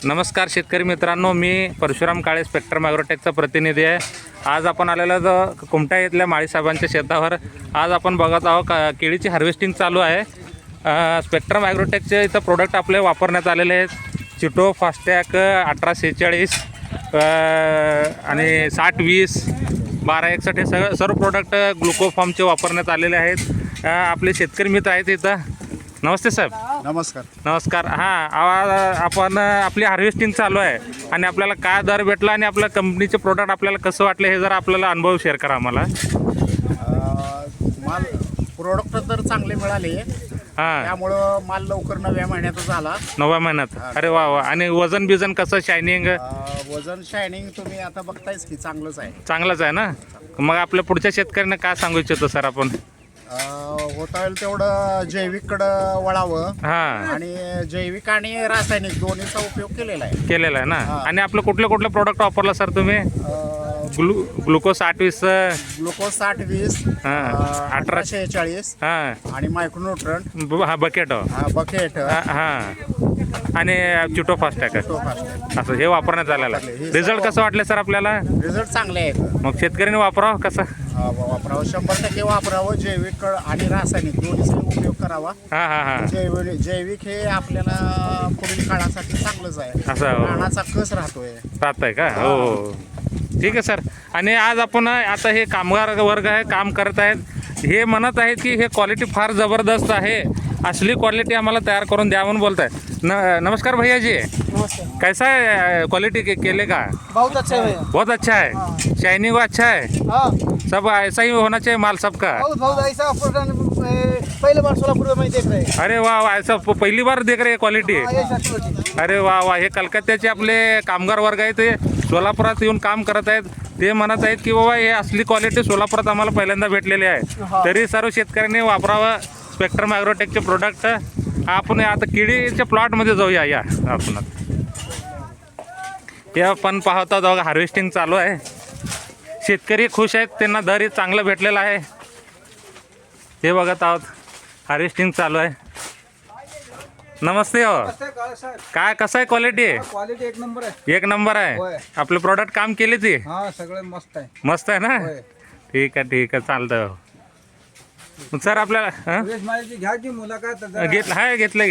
नमस्कार शेतकरी मित्रांनो, मी परशुराम काळे स्पेक्ट्रम ॲग्रोटेकचा प्रतिनिधी आहे। आज आपण आलेलो कुमटा येथल्या माळी साहेबांच्या शेतावर। आज आपण बघत आहोत केळीची हार्वेस्टिंग चालू आहे। स्पेक्ट्रम ॲग्रोटेकचे इथं प्रोडक्ट आपले वापरण्यात आलेले आहेत। चिटो फास्टॅग 1846 आणि 6020 1261 हे सर्व प्रोडक्ट ग्लुकोफॉर्मचे वापरण्यात आलेले आहेत। आपले शेतकरी मित्र आहेत इथं। नमस्ते साहेब। नमस्कार। नमस्कार। हां, आपण आपली हार्वेस्टिंग चालू आहे आणि आपल्याला काय दर भेटला आणि आपल्या कंपनीचे प्रोडक्ट आपल्याला कसं वाटलं हे जरा आपल्याला अनुभव शेअर करा आम्हाला। माल प्रोडक्ट तर चांगले मिळाले, हां, त्यामुळं माल लवकर 9व्या महिन्यातच आला। 9व्या महिन्यात? अरे वा वा। आणि वजन बिजन कसं, शायनिंग? वजन शायनिंग तुम्ही आता बघतायच की चांगलंच आहे। चांगलंच आहे ना? मग आपल्या पुढच्या शेतकऱ्यांना काय सांगू इच्छितो सर आपण? होता येईल तेवढं जैविककडं वळावं। हां, आणि जैविक आणि रासायनिक दोन्हीचा उपयोग केलेला आहे ना? आणि आपलं कुठलं प्रोडक्ट वापरलं सर तुम्ही? ग्लुकोज 820, ग्लुकोज 6020, 1846 हां, आणि मायक्रोन्यूट्रंट, हा बकेट, बकेट, हां, आणि चिटो फास्टॅग असं हे वापरण्यात आलेलं आहे। रिझल्ट कसं वाटलं सर आपल्याला? रिझल्ट चांगले आहेत। मग शेतकऱ्यांनी वापरावं कसं? वापरावं, 100% वापरावं। जैविक आणि रासायनिक दोन्हीचा उपयोग करावा। हां हां हां, जैविक हे आपल्याला पुढील काळासाठी चांगलंच आहे। असं रानाचा कस राहतोय का? हो, ठीक आहे सर। आणि आज आपण आता हे कामगार वर्ग आहे, काम करत आहेत, हे म्हणत आहेत की हे क्वालिटी फार ज़बरदस्त आहे, असली क्वालिटी आम्हाला तयार करून द्या म्हणून बोलत आहे। नमस्कार भैया जी, कैसा है क्वालिटी केले का? बहुत अच्छा है भैया। बहुत अच्छा है, शाइनिंग अच्छा है, सब ऐसा ही होना चाहिए माल सबका। बहुत ऐसा पहले बार सोलापुर में देख रहे हैं। अरे वाह वाह, ऐसा पहिली बार देख रहे क्वालिटी? ऐसा quality। अरे वा वा। हे कलकत्त्याचे आपले कामगार वर्ग आहेत, ते सोलापुरात येऊन काम करत आहेत। ते म्हणत आहेत की बाबा हे असली क्वालिटी सोलापुरात आम्हाला पहिल्यांदा भेटलेली आहे। तरी सर्व शेतकऱ्यांनी वापरावं स्पेक्ट्रम ॲग्रोटेकचे प्रोडक्ट। आपण आता केळीच्या प्लॉटमध्ये जाऊया। या आपण हे आपण पाहता बघा, हार्वेस्टिंग चालू आहे। शेतकरी खुश आहेत, त्यांना दरही चांगलं भेटलेलं आहे। हे बघत आहोत, हार्वेस्टिंग चालू आहे। नमस्ते हो, काय कसं आहे क्वालिटी? क्वालिटी एक नंबर आहे। एक नंबर आहे। आपले प्रोडक्ट काम केले ते? हाँ, सगळे मस्त आहे। मस्त आहे ना? ठीक आहे चालतं। सर आपल्याला घ्या की मुलाखत घेतलं